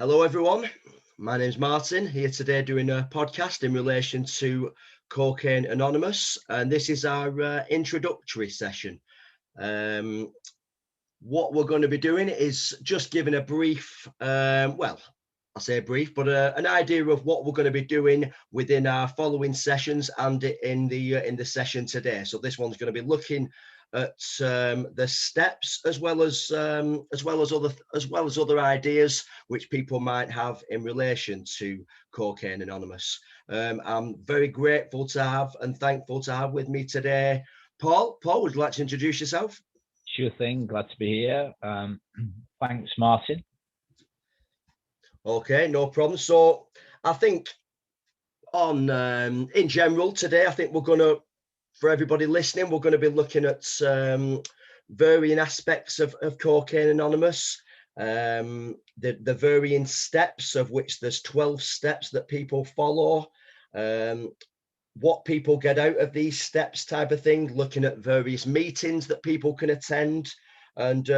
Hello, everyone. My name's Martin, here today doing a podcast in relation to Cocaine Anonymous, and this is our introductory session. What we're going to be doing is just giving a brief, I say brief, but an idea of what we're going to be doing within our following sessions and in the session today. So this one's going to be looking at the steps as well as other ideas which people might have in relation to Cocaine Anonymous. I'm very grateful to have and thankful to have with me today Paul. Paul, would you like to introduce yourself? Sure thing. Glad to be here. Thanks, Martin. Okay, no problem. So I think in general today, I think we're going to, for everybody listening, we're going to be looking at varying aspects of Cocaine Anonymous, the varying steps, of which there's 12 steps that people follow, what people get out of these steps type of thing, looking at various meetings that people can attend, and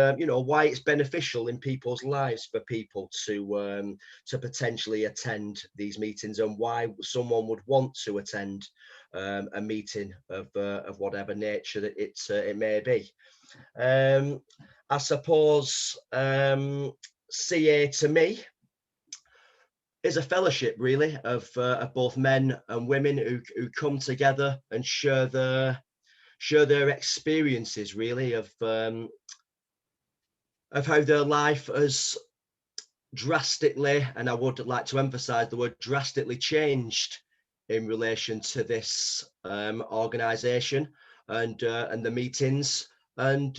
why it's beneficial in people's lives for people to potentially attend these meetings, and why someone would want to attend a meeting of whatever nature that it may be. I suppose CA to me is a fellowship, really, of both men and women who come together and share their experiences, really, of how their life has drastically, and I would like to emphasize the word drastically, changed in relation to this organization and the meetings, and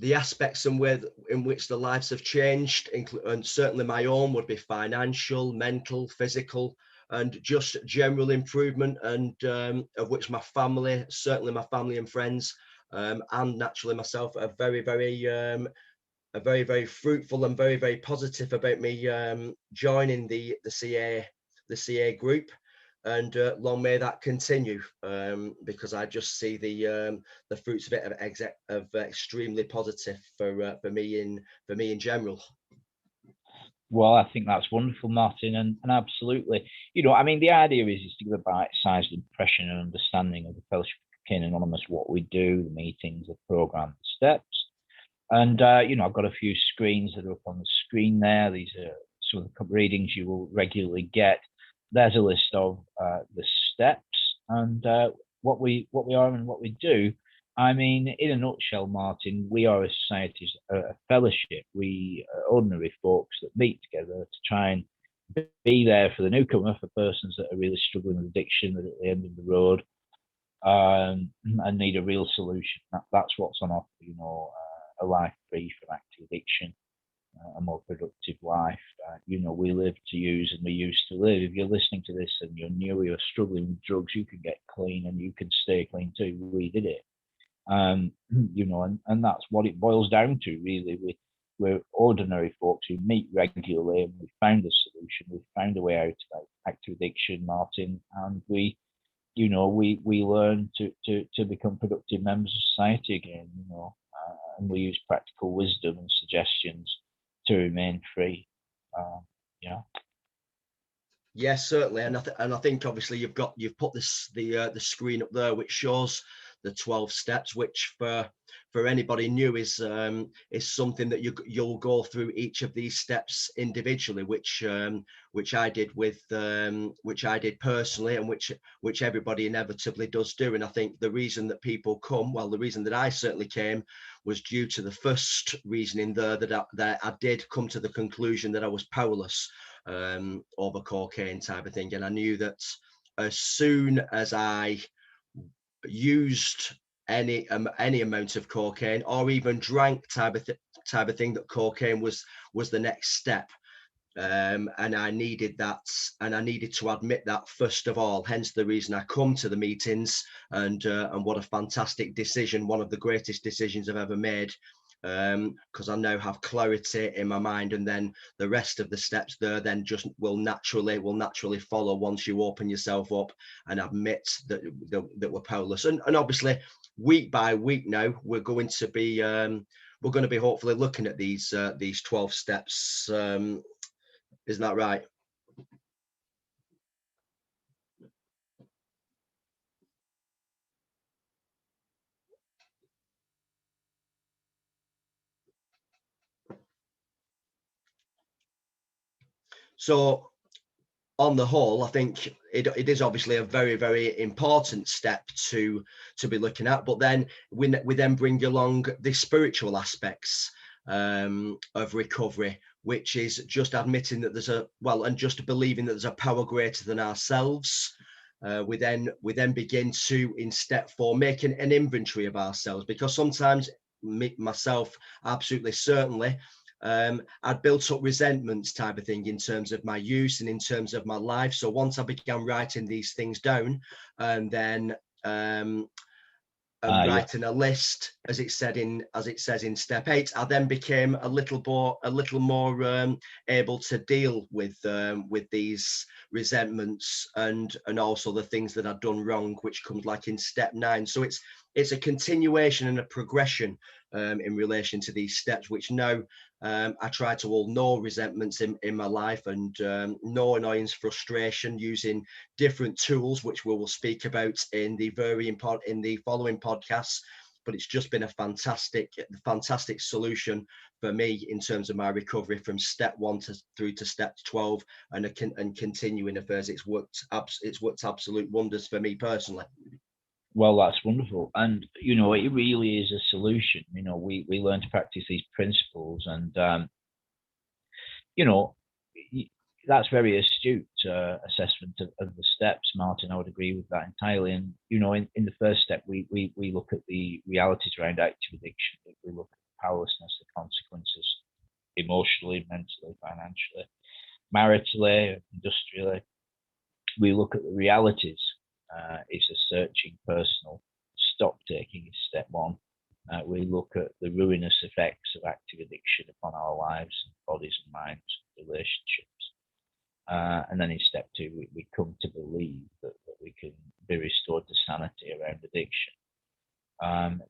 the aspects in which the lives have changed, and certainly my own would be financial, mental, physical, and just general improvement, and of which my family, certainly my family and friends, and naturally myself, are very, very fruitful and very, very positive about me joining the CA group. And long may that continue, because I just see the fruits of it of extremely positive for me in general. Well, I think that's wonderful, Martin, and absolutely. The idea is to give a bite-sized impression and understanding of the Fellowship of Cocaine Anonymous, what we do, the meetings, the program, the steps. And, I've got a few screens that are up on the screen there. These are some of the readings you will regularly get. There's a list of the steps and what we are and what we do. In a nutshell, Martin, we are a society, a fellowship. We are ordinary folks that meet together to try and be there for the newcomer, for persons that are really struggling with addiction, that are at the end of the road, and need a real solution. That's what's on offer, a life free from active addiction, a more productive life. We live to use and we used to live. If you're listening to this and you're new, you're struggling with drugs, you can get clean and you can stay clean too. We did it. And that's what it boils down to, really. We're ordinary folks who meet regularly, and we found a solution. We found a way out of active addiction, Martin, and we learn to become productive members of society again, and we use practical wisdom and suggestions to remain free. Yes, certainly, and I think obviously you've put the screen up there, which shows the 12 steps, which for anybody new is something that you'll go through each of these steps individually, which I did which I did personally, and which everybody inevitably does do. And I think the reason that people come, well, the reason that I certainly came, was due to the first reasoning there, that I did come to the conclusion that I was powerless over cocaine type of thing. And I knew that as soon as I used any amount of cocaine, or even drank type of thing, that cocaine was the next step. And I needed that, and I needed to admit that first of all. Hence the reason I come to the meetings, and what a fantastic decision, one of the greatest decisions I've ever made, because I now have clarity in my mind, and then the rest of the steps there then just will naturally follow once you open yourself up and admit that we're powerless. And obviously week by week now we're going to be we're going to be hopefully looking at these 12 steps. Isn't that right? So on the whole, I think it is obviously a very, very important step to be looking at. But then we then bring along the spiritual aspects of recovery, which is just admitting that there's and just believing that there's a power greater than ourselves. We then begin to, in step 4, make an inventory of ourselves, because sometimes myself, absolutely certainly, I'd built up resentments type of thing in terms of my use and in terms of my life. So once I began writing these things down, and then writing a list, as it says in step 8, I then became a little more able to deal with these resentments and also the things that I'd done wrong, which comes like in step 9. So it's a continuation and a progression in relation to these steps, which now I try to hold no resentments in my life, and no annoyance, frustration, using different tools, which we will speak about in the following podcasts. But it's just been a fantastic solution for me in terms of my recovery from step 1 through to step 12, and continuing affairs. It's worked absolute wonders for me personally. Well, that's wonderful. And, it really is a solution. We learn to practice these principles, and, that's very astute assessment of the steps, Martin. I would agree with that entirely. And, in the first step, we look at the realities around active addiction. We look at the powerlessness, the consequences, emotionally, mentally, financially, maritally, industrially. We look at the realities. It's a searching personal stock taking is step 1. We look at the ruinous effects of active addiction upon our lives, bodies and minds, relationships. And then in step 2, we come to believe that we can be restored to sanity around addiction. And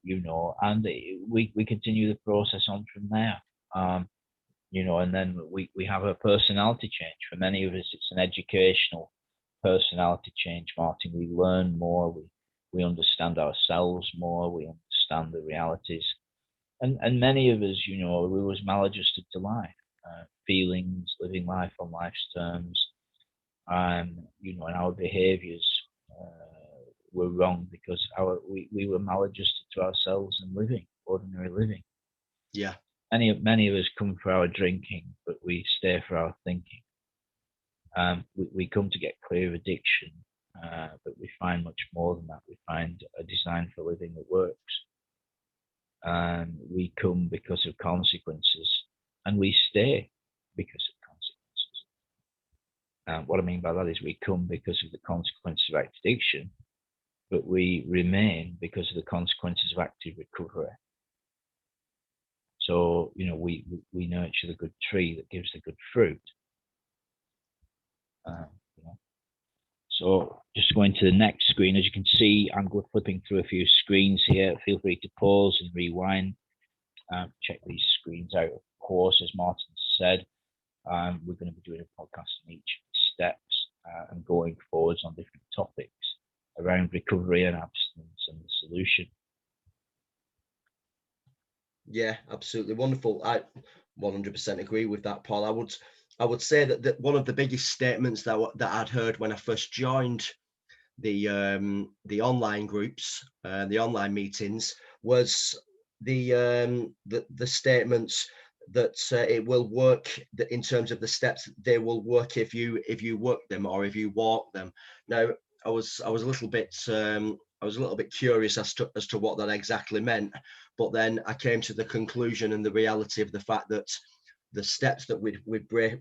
we continue the process on from there. And then we have a personality change. For many of us, it's an educational personality change, Martin. We learn more, we understand ourselves more, we understand the realities. And many of us, we was maladjusted to life, feelings, living life on life's terms. And our behaviors were wrong because we were maladjusted to ourselves and ordinary living. Yeah. Many of us come for our drinking, but we stay for our thinking. We come to get clear of addiction, but we find much more than that. We find a design for living that works. We come because of consequences, and we stay because of consequences. What I mean by that is we come because of the consequences of active addiction, but we remain because of the consequences of active recovery. So, we nurture the good tree that gives the good fruit. So just going to the next screen, as you can see, I'm flipping through a few screens here. Feel free to pause and rewind. Check these screens out. Of course, as Martin said, we're going to be doing a podcast on each of the steps and going forwards on different topics around recovery and abstinence and the solution. Yeah, absolutely wonderful. I 100% agree with that, Paul. I would say that one of the biggest statements that I'd heard when I first joined the online groups, the online meetings, was the statements that it will work, that in terms of the steps, they will work if you work them or if you walk them. Now, I was a little bit curious as to what that exactly meant, but then I came to the conclusion and the reality of the fact that the steps that we very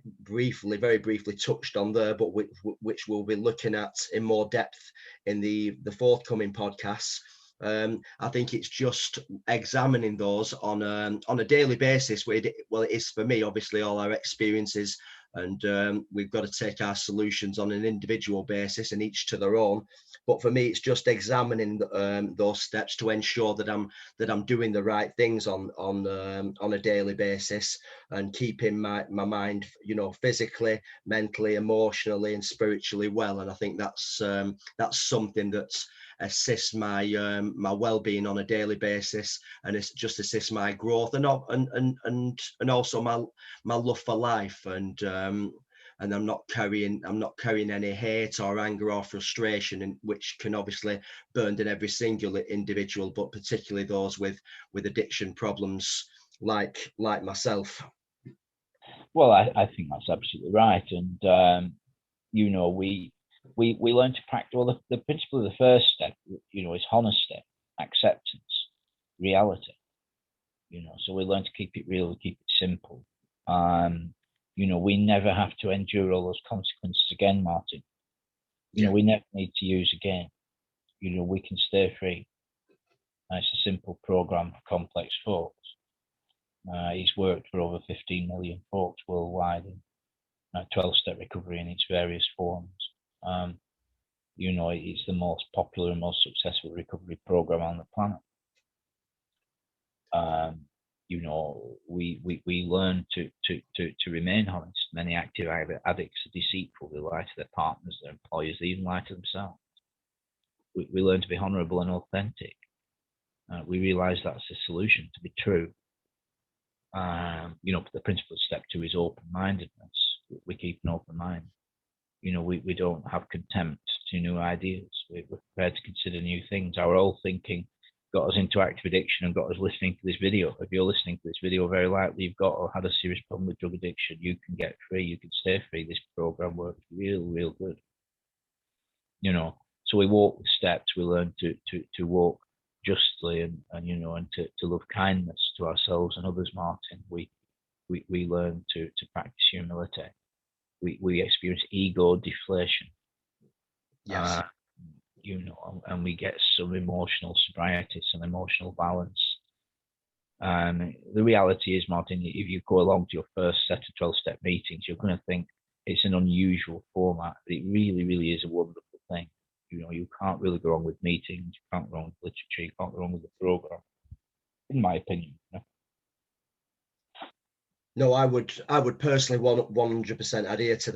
briefly touched on there, but which we'll be looking at in more depth in the forthcoming podcasts. I think it's just examining those on a daily basis. It is for me, obviously, all our experiences, and we've got to take our solutions on an individual basis, and each to their own. But for me, it's just examining those steps to ensure that I'm doing the right things on a daily basis, and keeping my mind, you know, physically, mentally, emotionally, and spiritually well. And I think that's something that assists my my well-being on a daily basis, and it's just assists my growth, and also my love for life. And I'm not carrying any hate or anger or frustration, which can obviously burn down every single individual, but particularly those with addiction problems like myself. Well, I think that's absolutely right. And you know, we learn to practice. Well, the principle of the first step, you know, is honesty, acceptance, reality. You know, so we learn to keep it real, keep it simple. You know, we never have to endure all those consequences again, Martin. You know, we never need to use again. You know, we can stay free. And it's a simple program for complex folks. He's worked for over 15 million folks worldwide in 12-step recovery in its various forms. You know, it's the most popular and most successful recovery program on the planet. You know, we learn to remain honest. Many active addicts are deceitful. They lie to their partners, their employers, they even lie to themselves. We learn to be honourable and authentic. We realise that's the solution, to be true. You know, the principle of step 2 is open-mindedness. We keep an open mind. You know, we don't have contempt to new ideas. We're prepared to consider new things. Our old thinking got us into active addiction and got us listening to this video. If you're listening to this video, very likely you've got or had a serious problem with drug addiction. You can get free. You can stay free. This program works real good. You know, so we walk the steps. We learn to walk justly and you know, and to love kindness to ourselves and others, Martin. We learn to practice humility. We experience ego deflation. Yes. You know, and we get some emotional sobriety, some emotional balance. The reality is, Martin, if you go along to your first set of 12-step meetings, you're going to think it's an unusual format, but it really is a wonderful thing. You know, you can't really go wrong with meetings, you can't go wrong with literature, you can't go wrong with the program, in my opinion. You know? No, I would personally 100% adhere to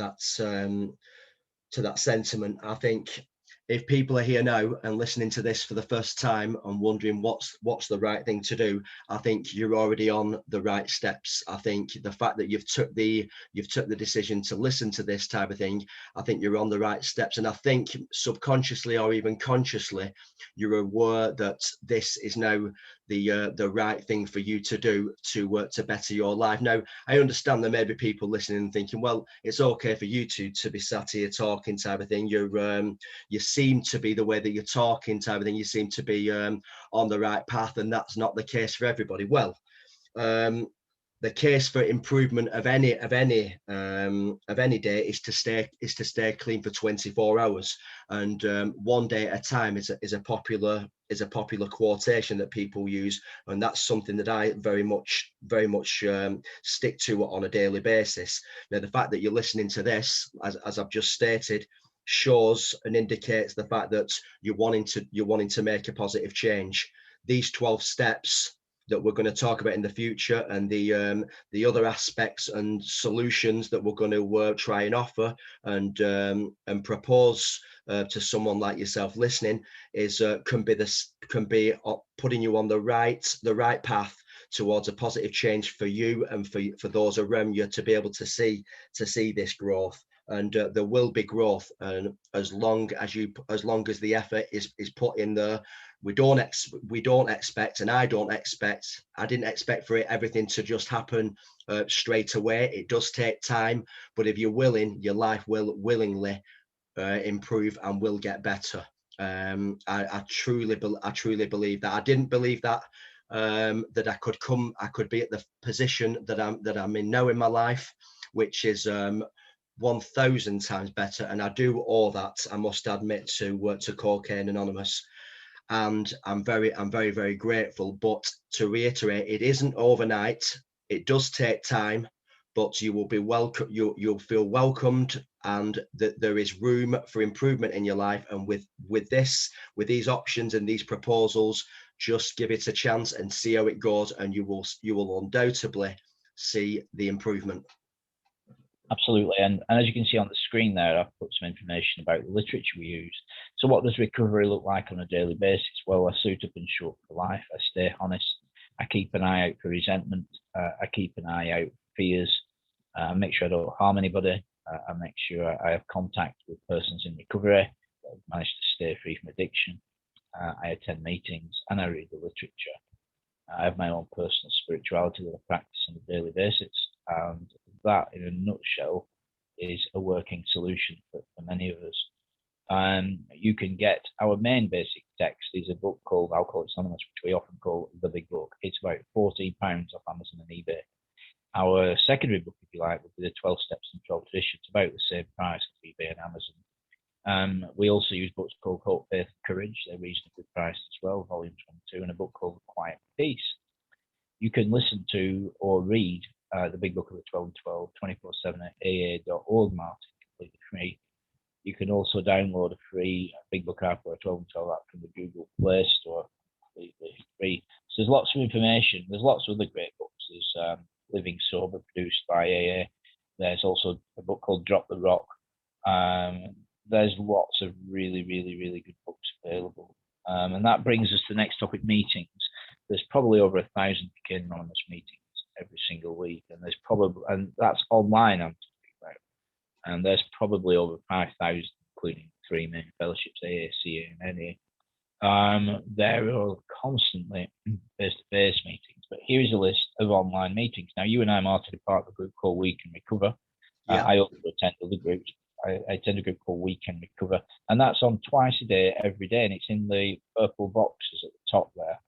that sentiment. I think if people are here now and listening to this for the first time and wondering what's the right thing to do, I think you're already on the right steps. I think the fact that you've took the decision to listen to this type of thing, I think you're on the right steps. And I think subconsciously or even consciously, you're aware that this is now the right thing for you to do to better your life. Now, I understand there may be people listening and thinking, well, it's okay for you to be sat here talking type of thing. You seem to be, the way that you're talking type of thing, you seem to be on the right path, and that's not the case for everybody. Well, the case for improvement of any day is to stay clean for 24 hours, and one day at a time is a popular quotation that people use, and that's something that I very much stick to on a daily basis. Now, the fact that you're listening to this, as I've just stated, shows and indicates the fact that you're wanting to make a positive change. These 12 steps that we're going to talk about in the future, and the other aspects and solutions that we're going to try and offer and propose to someone like yourself listening, is can be putting you on the right path towards a positive change for you and for those around you, to be able to see this growth. And there will be growth, and as long as the effort is put in there. We don't expect, and I didn't expect for everything to just happen straight away. It does take time, but if you're willing, your life will willingly improve and will get better. I truly believe that. I didn't believe that that I could be at the position that I'm in now in my life, which is 1,000 times better, and I do owe that, I must admit, to Cocaine Anonymous. And I'm very grateful. But to reiterate, it isn't overnight. It does take time, but you will be welcome. You'll feel welcomed, and that there is room for improvement in your life. And with these options and these proposals, just give it a chance and see how it goes, and you will undoubtedly see the improvement. Absolutely, and as you can see on the screen there, I've put some information about the literature we use. So what does recovery look like on a daily basis? Well, I suit up and show up for life. I stay honest. I keep an eye out for resentment. I keep an eye out for fears. I make sure I don't harm anybody. I make sure I have contact with persons in recovery that have managed to stay free from addiction. I attend meetings and I read the literature. I have my own personal spirituality that I practice on a daily basis. And that, in a nutshell, is a working solution for many of us. You can get our main basic text is a book called Alcoholics Anonymous, which we often call the Big Book. It's about £14 off Amazon and eBay. Our secondary book, if you like, would be the 12 Steps and 12 Traditions, about the same price as eBay and Amazon. We also use books called Hope, Faith, and Courage. They're reasonably priced as well, volume 22, and a book called Quiet Peace. You can listen to or read the Big Book of the 12 and 12 24/7 at aa.org, Martin, completely free. You can also download a free Big Book app or a 12 and 12 app from the Google Play Store, completely free. So there's lots of information. There's lots of other great books. There's Living Sober, produced by AA. There's also a book called Drop the Rock. There's lots of really, really, really good books available. And that brings us to the next topic, meetings. There's probably over 1,000 Cocaine Anonymous meetings every single week, and that's online I'm talking about. And there's probably over 5,000, including 3 main fellowships, AA, CA, and NA. There are constantly face-to-face meetings, but here's a list of online meetings. Now, you and I, Martin, are part of a group called We Can Recover. Yeah. I also attend other groups. I attend a group called We Can Recover, and that's on twice a day, every day, and it's in the purple boxes at the top there.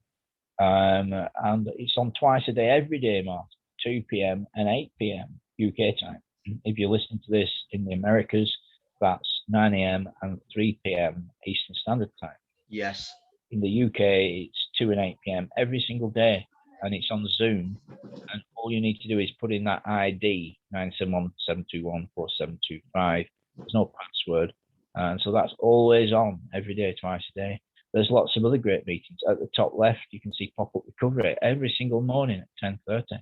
And it's on twice a day, every day, Martin, 2 p.m. and 8 p.m. UK time. If you're listening to this in the Americas, that's 9 a.m. and 3 p.m. Eastern Standard Time. Yes. In the UK, it's 2 and 8 p.m. every single day, and it's on Zoom. And all you need to do is put in that ID, 971-721-4725. There's no password. And so that's always on, every day, twice a day. There's lots of other great meetings. At the top left, you can see Pop-Up Recovery every single morning at 10:30.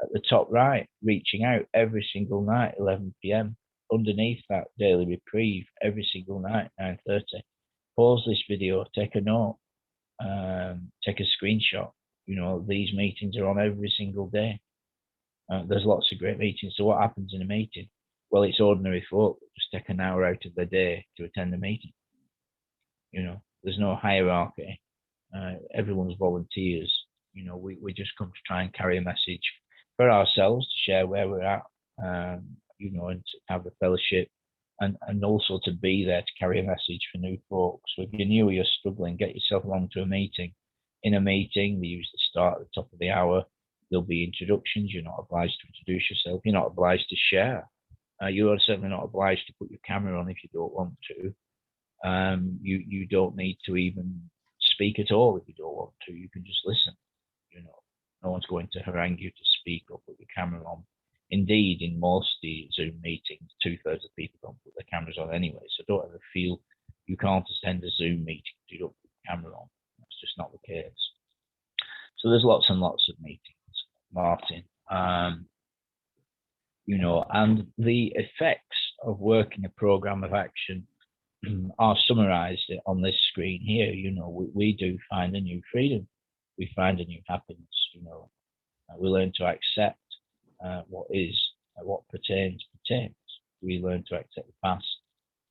At the top right, Reaching Out every single night, 11 p.m. Underneath that, Daily Reprieve every single night, 9:30. Pause this video, take a note, take a screenshot. You know, these meetings are on every single day. There's lots of great meetings. So what happens in a meeting? Well, it's ordinary folk that just take an hour out of their day to attend a meeting. You know, there's no hierarchy. Everyone's volunteers. You know, we just come to try and carry a message for ourselves, to share where we're at, you know, and to have a fellowship, and also to be there to carry a message for new folks. So if you're new or you're struggling, get yourself along to a meeting. In a meeting, we usually start at the top of the hour. There'll be introductions. You're not obliged to introduce yourself. You're not obliged to share. You are certainly not obliged to put your camera on if you don't want to. You don't need to even speak at all if you don't want to. You can just listen. You know, no one's going to harangue you to speak or put your camera on. Indeed, in most Zoom meetings, 2/3 of people don't put their cameras on anyway. So don't ever feel you can't attend a Zoom meeting if you don't put your camera on. That's just not the case. So there's lots and lots of meetings, Martin. You know, and the effects of working a program of action are summarized on this screen here. You know, we do find a new freedom. We find a new happiness. You know, we learn to accept what is, what pertains. We learn to accept the past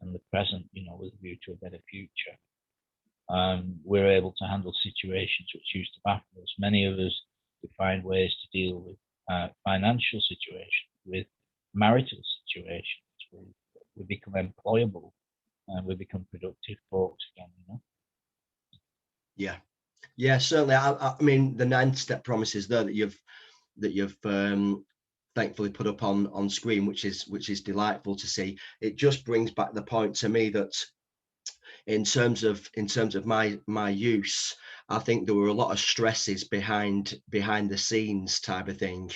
and the present, you know, with a view to a better future. We're able to handle situations which used to baffle us. Many of us, we find ways to deal with financial situations, with marital situations. We become employable, and we become productive folks again, you know? Yeah, certainly. I mean, the 9-step promises there that you've thankfully put up on screen, which is delightful to see. It just brings back the point to me that in terms of my use, I think there were a lot of stresses behind the scenes type of thing.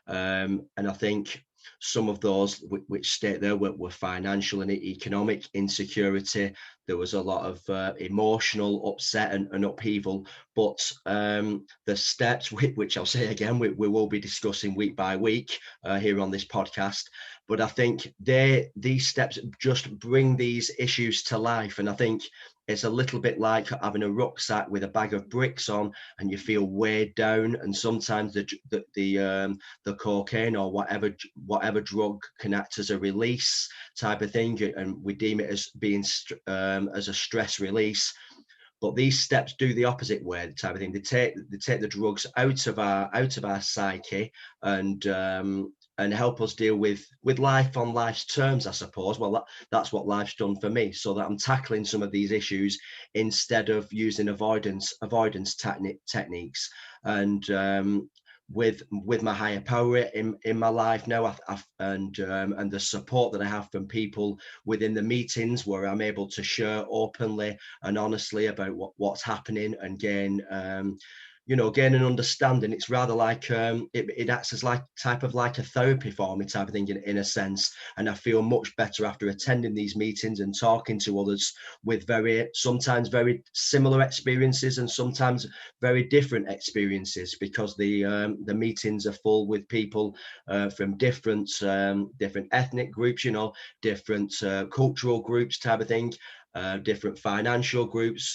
And I think some of those which state there were financial and economic insecurity. There was a lot of emotional upset and upheaval. But the steps, which I'll say again, we will be discussing week by week here on this podcast. But I think these steps just bring these issues to life. And I think it's a little bit like having a rucksack with a bag of bricks on, and you feel weighed down. And sometimes the cocaine or whatever drug can act as a release type of thing, and we deem it as being as a stress release. But these steps do the opposite way, type of thing. They take the drugs out of our psyche and help us deal with life on life's terms, I suppose. Well, that's what life's done for me, so that I'm tackling some of these issues instead of using avoidance techniques. And with my higher power in my life now, and the support that I have from people within the meetings, where I'm able to share openly and honestly about what's happening and gain an understanding. It's rather like it acts as like a therapy for me, type of thing, in a sense. And I feel much better after attending these meetings and talking to others with sometimes very similar experiences and sometimes very different experiences, because the meetings are full with people from different ethnic groups, different cultural groups, type of thing. Different financial groups,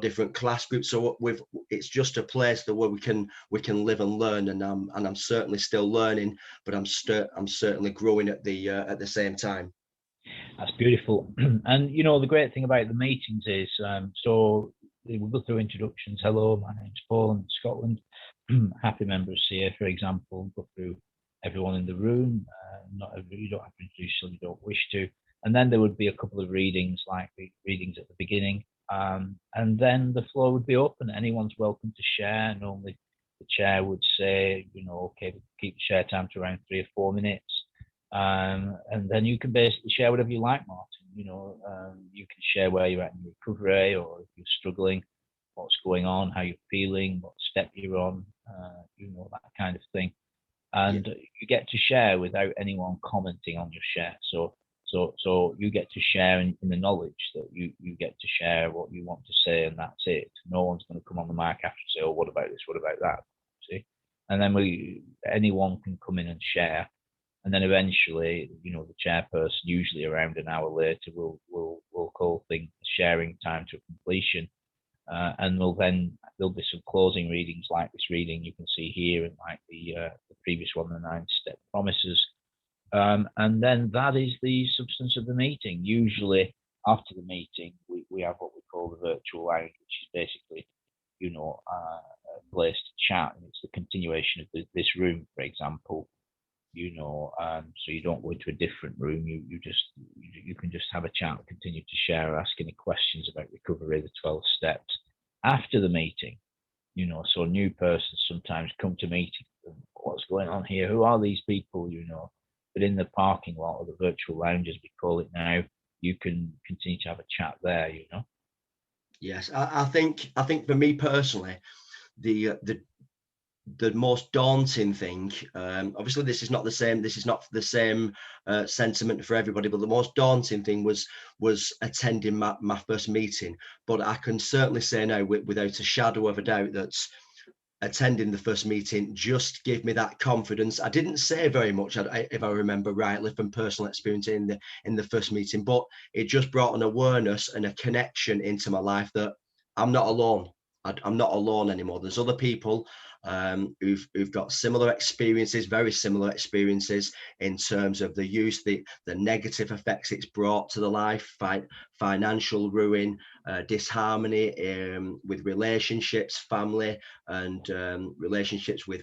different class groups. So it's just a place where we can live and learn. And I'm certainly still learning, but I'm certainly growing at the same time. That's beautiful. And the great thing about the meetings is, so we'll go through introductions. Hello, my name's Paul, I'm in Scotland. Happy members here, for example. Go through everyone in the room. You don't have to introduce them, you don't wish to. And then there would be a couple of readings, like readings at the beginning. And then the floor would be open. Anyone's welcome to share. Normally the chair would say, okay, keep the share time to around 3 or 4 minutes. And then you can basically share whatever you like, Martin. You can share where you're at in your recovery, or if you're struggling, what's going on, how you're feeling, what step you're on, that kind of thing. And you get to share without anyone commenting on your share. So you get to share in the knowledge that you get to share what you want to say, and that's it. No one's going to come on the mic after and say, oh, what about this? What about that? See? And then anyone can come in and share. And then eventually, the chairperson, usually around an hour later, will call things sharing time to completion. And there'll be some closing readings, like this reading you can see here, and like the previous one, the 9-step promises. And then that is the substance of the meeting. Usually after the meeting, we have what we call the virtual lounge, which is basically, a place to chat, and it's the continuation of this room, for example. So you don't go into a different room. You can just have a chat, continue to share, ask any questions about recovery, the 12 steps after the meeting. So new persons sometimes come to meetings. What's going on here? Who are these people? But in the parking lot, or the virtual lounge, as we call it now, you can continue to have a chat there. Yes, I think for me personally, the most daunting thing, obviously this is not the same sentiment for everybody, but the most daunting thing was attending my first meeting. But I can certainly say now, without a shadow of a doubt, that attending the first meeting just gave me that confidence. I didn't say very much, if I remember rightly, from personal experience in the first meeting, but it just brought an awareness and a connection into my life that I'm not alone. I'm not alone anymore. There's other people who've got similar experiences, very similar experiences, in terms of the use, the negative effects it's brought to the life, financial ruin, disharmony with relationships, family, and relationships with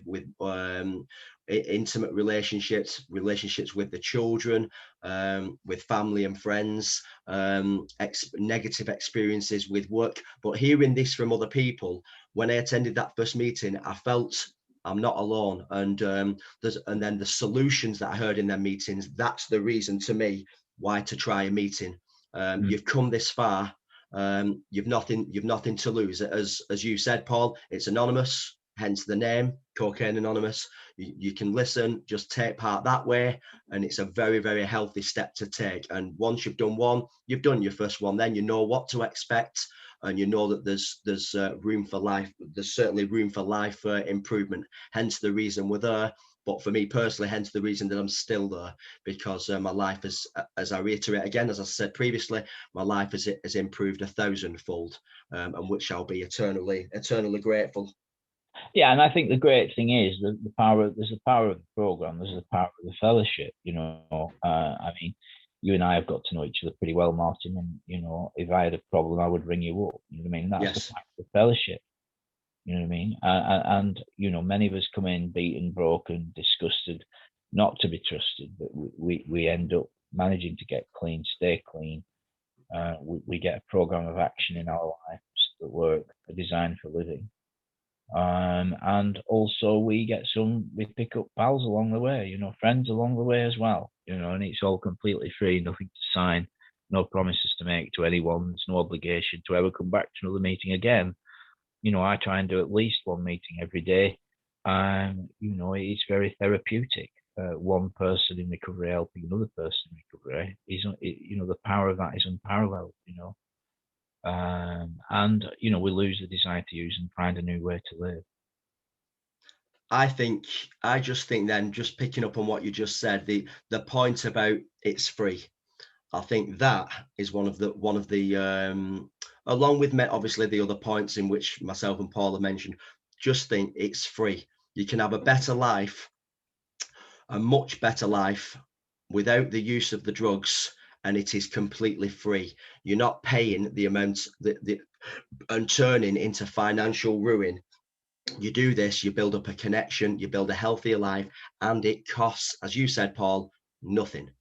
intimate relationships with the children, with family and friends, negative experiences with work. But hearing this from other people, when I attended that first meeting, I felt I'm not alone. And then the solutions that I heard in their meetings, that's the reason to me why to try a meeting. You've come this far. You've nothing to lose. As you said, Paul, it's anonymous. hence the name, Cocaine Anonymous. You can listen, just take part that way, and it's a very, very healthy step to take. And once you've done one, you've done your first one, then you know what to expect, and you know that there's room for life. There's certainly room for life improvement, hence the reason we're there. But for me personally, hence the reason that I'm still there, because my life has, as I reiterate again, as I said previously, my life has improved 1,000-fold, and which I'll be eternally grateful. Yeah, and I think the great thing is that there's the power of the program, there's the power of the fellowship. I mean, you and I have got to know each other pretty well, Martin, and if I had a problem, I would ring you up. You know what I mean? That's Yes. the power of the fellowship. You know what I mean? And many of us come in beaten, broken, disgusted, not to be trusted, but we end up managing to get clean, stay clean. We get a program of action in our lives that work, are designed for living. And also we pick up pals along the way, friends along the way as well, and it's all completely free, nothing to sign, no promises to make to anyone. There's no obligation to ever come back to another meeting again. I try and do at least one meeting every day. It's very therapeutic. One person in recovery helping another person in recovery the power of that is unparalleled. And we lose the desire to use and find a new way to live. I just think then, just picking up on what you just said, the point about it's free, I think that is one of the along with obviously the other points in which myself and Paul have mentioned, just think it's free. You can have a better life, a much better life, without the use of the drugs, and it is completely free. You're not paying the amount and turning into financial ruin. You do this, you build up a connection, you build a healthier life, and it costs, as you said, Paul, nothing.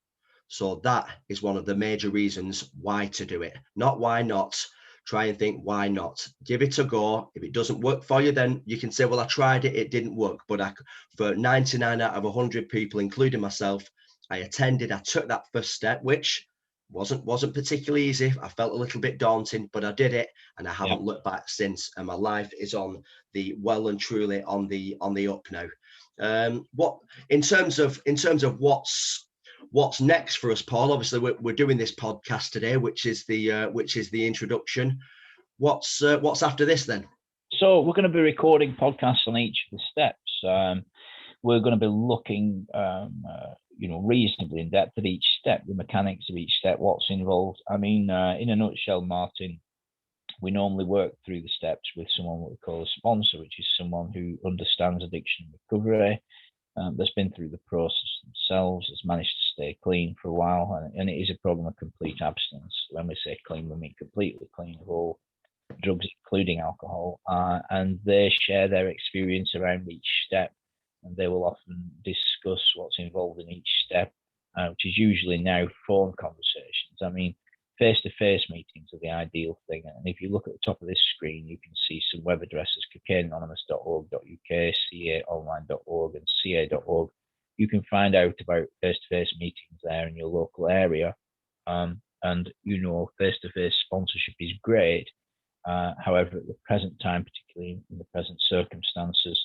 So that is one of the major reasons why to do it, not why not. Try and think, why not? Give it a go. If it doesn't work for you, then you can say, well, I tried it, it didn't work. But for 99 out of 100 people, including myself, I took that first step, which wasn't particularly easy. I felt a little bit daunting, but I did it, and I haven't looked back since. And my life is on the well and truly on the up now. What in terms of what's next for us, Paul? Obviously, we're doing this podcast today, which is the introduction. What's after this then? So we're going to be recording podcasts on each of the steps. We're going to be looking, reasonably in depth at each step, the mechanics of each step, what's involved. I mean, in a nutshell, Martin, we normally work through the steps with someone what we call a sponsor, which is someone who understands addiction and recovery, that's been through the process themselves, has managed to stay clean for a while, and it is a program of complete abstinence. When we say clean, we mean completely clean of all drugs, including alcohol, and they share their experience around each step, and they will often discuss what's involved in each step, which is usually now phone conversations. I mean, face-to-face meetings are the ideal thing, and if you look at the top of this screen, you can see some web addresses: cocaineanonymous.org.uk, caonline.org, and ca.org. You can find out about face-to-face meetings there in your local area, and face-to-face sponsorship is great. However, at the present time, particularly in the present circumstances,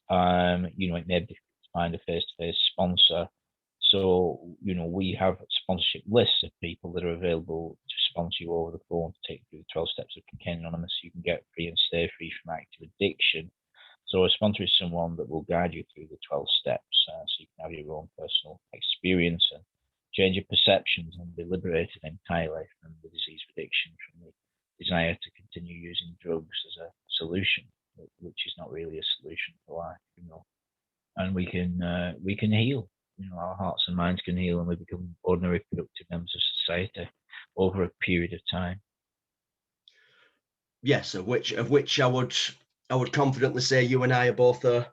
it may be difficult to find a face-to-face sponsor. So, we have sponsorship lists of people that are available to sponsor you over the phone to take you through the 12 steps of Cocaine Anonymous. You can get free and stay free from active addiction. So a sponsor is someone that will guide you through the 12 steps, so you can have your own personal experience and change your perceptions and be liberated entirely from the disease of addiction, from the desire to continue using drugs as a solution, which is not really a solution for life, And we can heal. Our hearts and minds can heal, and we become ordinary, productive members of society over a period of time. Yes, of which I would confidently say you and I are both a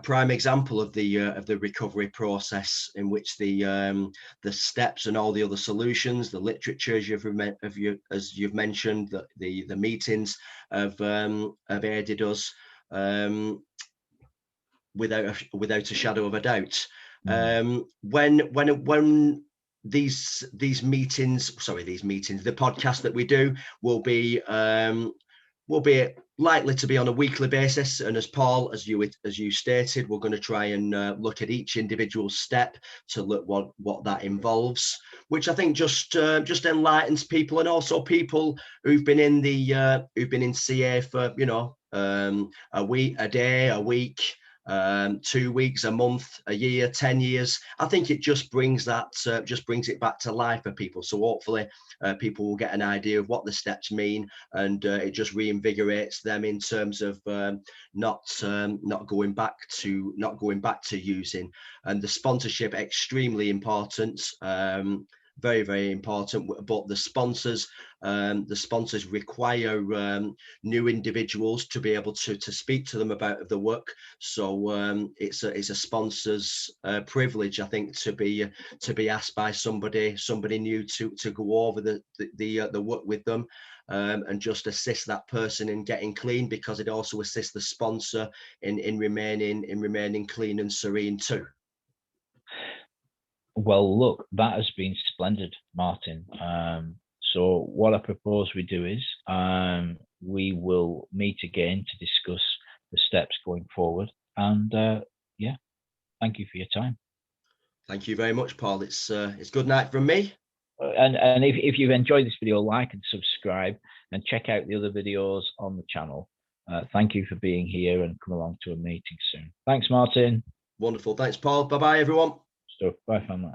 prime example of the recovery process, in which the steps and all the other solutions, the literature as you've mentioned, the meetings have aided us without a shadow of a doubt. When these meetings, the podcast that we do will be likely to be on a weekly basis, and as Paul, as you stated, we're going to try and look at each individual step to look what that involves, which I think just enlightens people, and also people who've been in CA for a week, a day, a week, 2 weeks, a month, a year, 10 years. I think it just brings it back to life for people. So hopefully people will get an idea of what the steps mean, and it just reinvigorates them in terms of not going back to using. And the sponsorship, extremely important. Very, very important. But the sponsors require new individuals to be able to speak to them about the work. So it's a sponsor's privilege, I think, to be asked by somebody new to go over the work with them, and just assist that person in getting clean, because it also assists the sponsor in remaining clean and serene too. Well, look, that has been splendid, Martin. So what I propose we do is we will meet again to discuss the steps going forward. And yeah, thank you for your time. Thank you very much, Paul. It's good night from me. And if you've enjoyed this video, like and subscribe, and check out the other videos on the channel. Thank you for being here, and come along to a meeting soon. Thanks, Martin. Wonderful. Thanks, Paul. Bye-bye, everyone. So, bye for now.